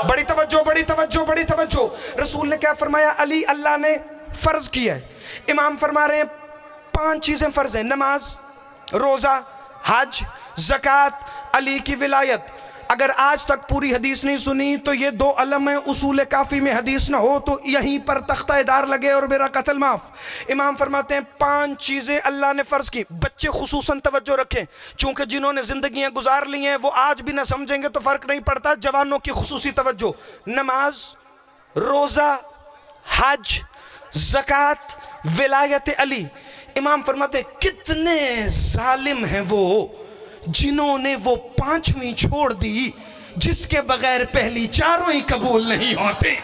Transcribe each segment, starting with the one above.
بڑی توجہ بڑی توجہ بڑی توجہ. رسول نے کیا فرمایا؟ علی اللہ نے فرض کیا ہے. امام فرما رہے ہیں 5 چیزیں فرض ہیں: نماز، روزہ، حج، زکوٰۃ، علی کی ولایت. اگر آج تک پوری حدیث نہیں سنی تو یہ 2 علم ہیں، اصول کافی میں حدیث نہ ہو تو یہیں پر تختہ دار لگے اور میرا قتل معاف. امام فرماتے ہیں 5 چیزیں اللہ نے فرض کی. بچے خصوصاً توجہ رکھیں، چونکہ جنہوں نے زندگیاں گزار لی ہیں وہ آج بھی نہ سمجھیں گے تو فرق نہیں پڑتا. جوانوں کی خصوصی توجہ: نماز، روزہ، حج، زکوٰۃ، ولایت علی. امام فرماتے ہیں کتنے ظالم ہیں وہ جنہوں نے وہ 5ویں چھوڑ دی جس کے بغیر پہلی 4 ہی قبول نہیں ہوتے.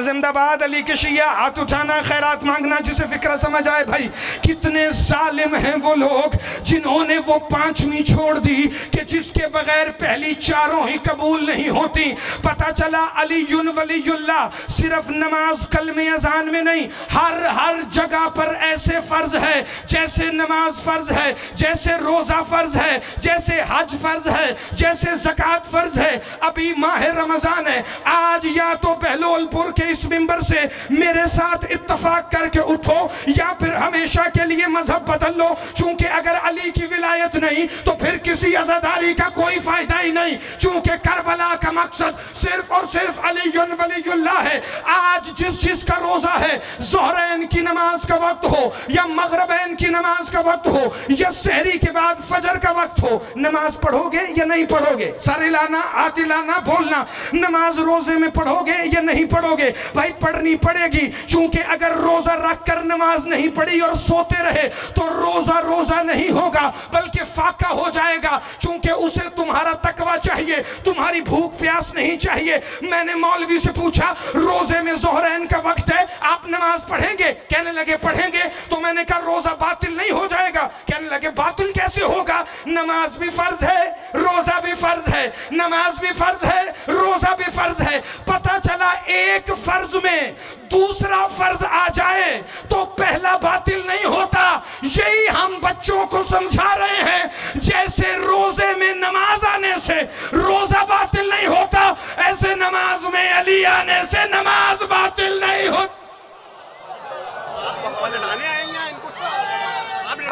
زندہ باد علی کے شیعہ، ہاتھ اٹھانا، خیرات مانگنا جسے فکرہ سمجھ آئے. بھائی کتنے ظالم ہیں وہ لوگ جنہوں نے وہ 5ویں چھوڑ دی کہ جس کے بغیر پہلی 4 ہی قبول نہیں ہوتی. پتہ چلا علی ولی اللہ صرف نماز کلمہ اذان میں نہیں، ہر جگہ پر ایسے فرض ہے. جیسے نماز فرض ہے، جیسے روزہ فرض ہے، جیسے حج فرض ہے، جیسے زکوٰۃ فرض ہے. ابھی ماہ رمضان ہے، آج یا تو بہلول پور کہ اس منبر سے میرے ساتھ اتفاق کر کے اٹھو یا پھر ہمیشہ کے لیے مذہب بدل لو، چونکہ اگر علی کی ولایت نہیں تو پھر کسی عزاداری کا کوئی فائدہ ہی نہیں، چونکہ کربلا کا مقصد صرف اور صرف علی ولی اللہ ہے. آج جس کا روزہ ہے، ظہرین کی نماز کا وقت ہو یا مغربین کی نماز کا وقت ہو یا سحری کے بعد فجر کا وقت ہو، نماز پڑھو گے یا نہیں پڑھو گے؟ سارے لانا، آتی لانا، بولنا. نماز روزے میں پڑھو گے یا نہیں پڑھو گے؟ بھائی پڑھنی پڑے گی، چونکہ اگر روزہ رکھ کر نماز نہیں پڑھی اور سوتے رہے تو روزہ نہیں ہوگا بلکہ فاقہ ہو جائے گا، چونکہ اسے تمہارا تقوی چاہیے، تمہاری بھوک پیاس نہیں چاہیے. میں نے مولوی سے پوچھا روزے میں ظہرین کا وقت ہے، آپ نماز پڑھیں گے؟ کہنے لگے پڑھیں گے. تو میں نے کہا روزہ باطل نہیں ہو جائے گا؟ کہنے لگے باطل کیسے ہوگا؟ نماز بھی فرض ہے، روزہ بھی فرض ہے، نماز بھی فرض ہے، روزہ بھی فرض ہے. پتہ چلا ایک فرض میں دوسرا فرض آ جائے تو پہلا باطل نہیں ہوتا. یہی ہم بچوں کو سمجھا رہے ہیں، جیسے روزے میں نماز آنے سے روزہ باطل نہیں ہوتا، ایسے نماز میں علی آنے سے نماز باطل نہیں ہوتا.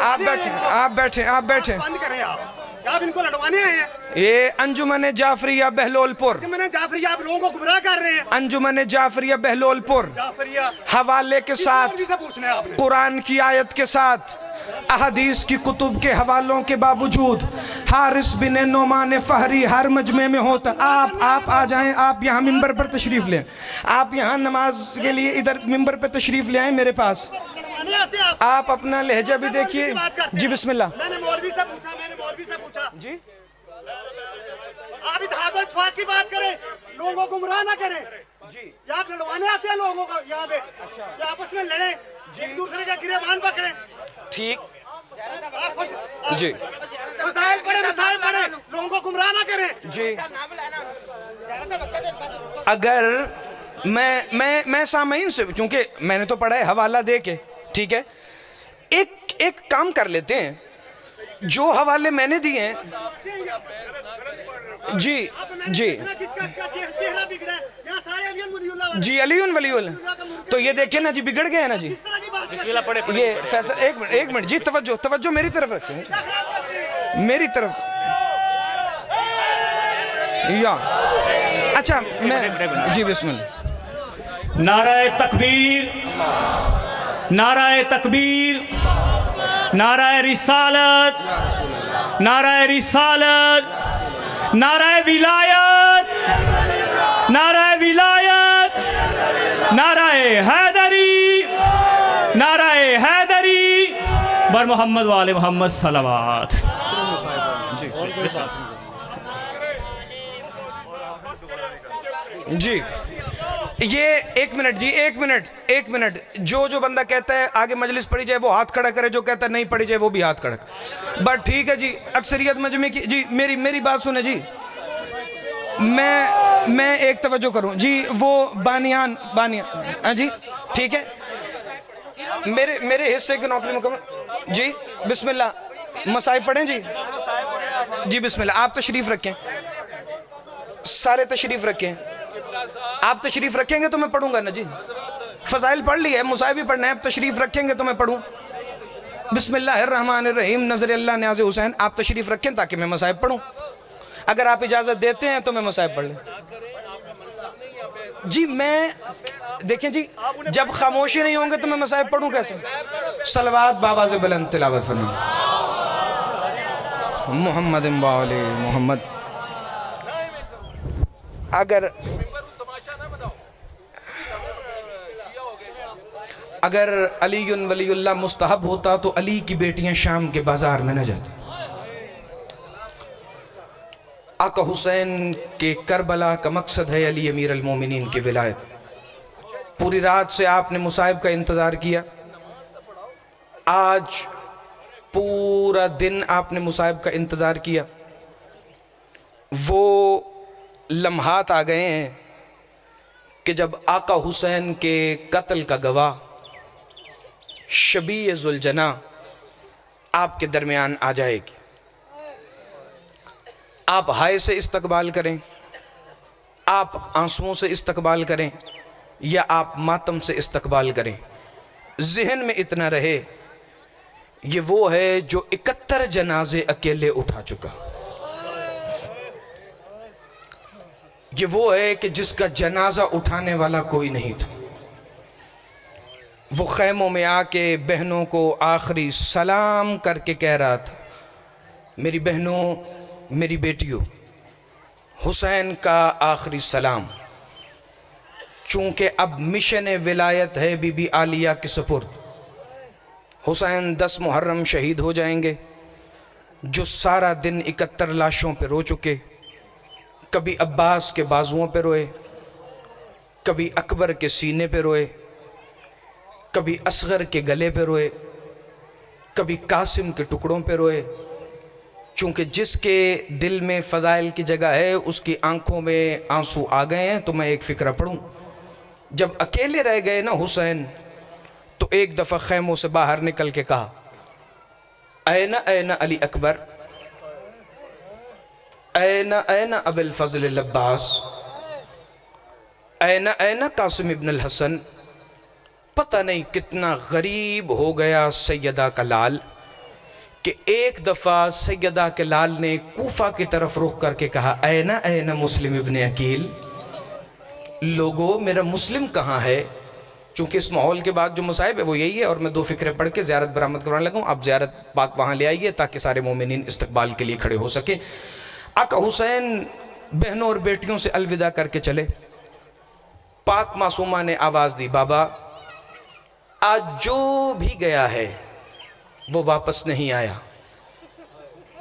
آپ بیٹھیں آپ ان کو لڑوانے آئے ہیں. یہ انجمن جعفریہ بہلول پور، انجمن جعفریہ آپ لوگوں کو گمراہ کر رہے ہیں. انجمن جعفریہ بہلول پور حوالے کے ساتھ، قرآن کی آیت کے ساتھ، احادیث کی کتب کے حوالوں کے باوجود حارث بن نعمان فہری ہر مجمع میں ہوتا. آپ آ جائیں، آپ یہاں منبر پر تشریف لیں، آپ یہاں نماز کے لیے ادھر منبر پہ تشریف لے آئیں میرے پاس. آپ اپنا لہجہ بھی دیکھیے. جی بسم اللہ. میں نے مولوی سے پوچھا جی آپ اتحاد و اتفاق کی بات کریں، لوگوں کو گمراہ نہ کریں. جی یا آپ لڑوانے آتے ہیں لوگوں کو یہاں پہ، یا آپس میں لڑیں، ایک دوسرے کا گریبان پکڑیں. ٹھیک جی مسائل پڑھیں، لوگوں کو گمراہ نہ کریں. جی اگر میں سامعین سے، چونکہ میں نے تو پڑھا ہے حوالہ دے کے، ٹھیک ہے، ایک کام کر لیتے ہیں، جو حوالے میں نے دیے ہیں. جی جی علی ولی اللہ، تو یہ دیکھیں نا جی بگڑ گئے نا جی. یہ فیصل ایک منٹ جی، توجہ میری طرف رکھیں، میری طرف. یا اچھا میں جی بسم اللہ. نعرہ تکبیر، نعرہ تکبیر، نعرہ رسالت، نعرہ رسالت، نعرہ ولایت، نعرہ ولایت، نعرہ حیدری، نعرہ حیدری بر محمد و آل محمد صلوات. جی یہ ایک منٹ جو بندہ کہتا ہے آگے مجلس پڑھی جائے وہ ہاتھ کھڑا کرے، جو کہتا ہے نہیں پڑھی جائے وہ بھی ہاتھ کھڑا کرے. بٹ ٹھیک ہے جی، اکثریت مجمع کی. جی میری بات سنیں جی، میں ایک توجہ کروں جی. وہ بانیان جی ٹھیک ہے، میرے حصے کی نوکری مکمل. جی بسم اللہ، مسائب پڑھیں جی. جی بسم اللہ، آپ تشریف رکھیں. سارے تشریف رکھیں. آپ تشریف رکھیں گے تو میں پڑھوں گا نا جی. فضائل پڑھ لی ہے, مصائب بھی پڑھنا ہے. آپ تشریف رکھیں گے تو میں پڑھوں. بسم اللہ الرحمن الرحیم. نظر اللہ نیاز حسین. آپ تشریف رکھیں تاکہ میں مصائب پڑھوں. اگر آپ اجازت دیتے ہیں تو میں مصائب پڑھ لیں. جی میں دیکھیں جی, جب خاموشی نہیں ہوں گے تو میں مصائب پڑھوں کیسے؟ صلوات بابا سے بلند تلاوت فرمائیں. محمد والی محمد. اگر علی ولی اللہ مستحب ہوتا تو علی کی بیٹیاں شام کے بازار میں نہ جاتی. آقا حسین کے کربلا کا مقصد ہے علی امیر المومنین کی ولایت. پوری رات سے آپ نے مصائب کا انتظار کیا. آج پورا دن آپ نے مصائب کا انتظار کیا. وہ لمحات آ گئے ہیں کہ جب آقا حسین کے قتل کا گواہ شبیہ ذوالجناح آپ کے درمیان آ جائے گی. آپ ہائے سے استقبال کریں, آپ آنسوؤں سے استقبال کریں, یا آپ ماتم سے استقبال کریں. ذہن میں اتنا رہے یہ وہ ہے جو 71 جنازے اکیلے اٹھا چکا. یہ وہ ہے کہ جس کا جنازہ اٹھانے والا کوئی نہیں تھا. وہ خیموں میں آ کے بہنوں کو آخری سلام کر کے کہہ رہا تھا, میری بہنوں, میری بیٹیوں, حسین کا آخری سلام. چونکہ اب مشن ولایت ہے بی بی عالیہ کے سپرد. حسین 10 محرم شہید ہو جائیں گے. جو سارا دن 71 لاشوں پہ رو چکے, کبھی عباس کے بازوؤں پہ روئے, کبھی اکبر کے سینے پہ روئے, کبھی اصغر کے گلے پہ روئے, کبھی قاسم کے ٹکڑوں پہ روئے. چونکہ جس کے دل میں فضائل کی جگہ ہے اس کی آنکھوں میں آنسو آ گئے ہیں. تو میں ایک فقرہ پڑھوں. جب اکیلے رہ گئے نا حسین, تو ایک دفعہ خیموں سے باہر نکل کے کہا, این این علی اکبر, این این ابو الفضل العباس, این این قاسم ابن الحسن. پتہ نہیں کتنا غریب ہو گیا سیدہ کا لال کہ ایک دفعہ سیدہ کے لال نے کوفہ کی طرف رخ کر کے کہا, این این مسلم ابن عقیل. لوگو میرا مسلم کہاں ہے؟ چونکہ اس ماحول کے بعد جو مصائب ہے وہ یہی ہے, اور میں 2 فقرے پڑھ کے زیارت برآمد کروانے لگا ہوں. آپ زیارت پاک وہاں لے آئیے تاکہ سارے مومنین استقبال کے لیے کھڑے ہو سکیں. آقا حسین بہنوں اور بیٹیوں سے الوداع کر کے چلے. پاک معصومہ نے آواز دی, بابا آج جو بھی گیا ہے وہ واپس نہیں آیا.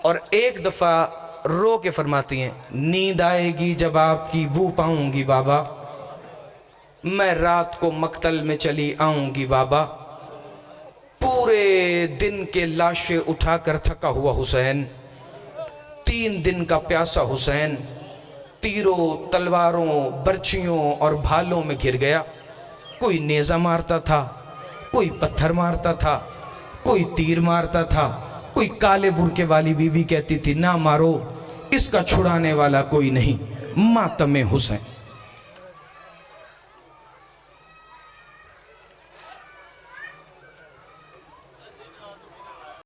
اور ایک دفعہ رو کے فرماتی ہیں, نیند آئے گی جب آپ کی بو پاؤں گی بابا, میں رات کو مقتل میں چلی آؤں گی بابا. پورے دن کے لاشیں اٹھا کر تھکا ہوا حسین, 3 دن کا پیاسا حسین, تیروں, تلواروں, برچھیوں اور بھالوں میں گھر گیا. کوئی نیزہ مارتا تھا, کوئی پتھر مارتا تھا, کوئی تیر مارتا تھا, کوئی کالے برقے والی بی بی کہتی تھی نہ مارو, اس کا چھڑانے والا کوئی نہیں. ماتم حسین.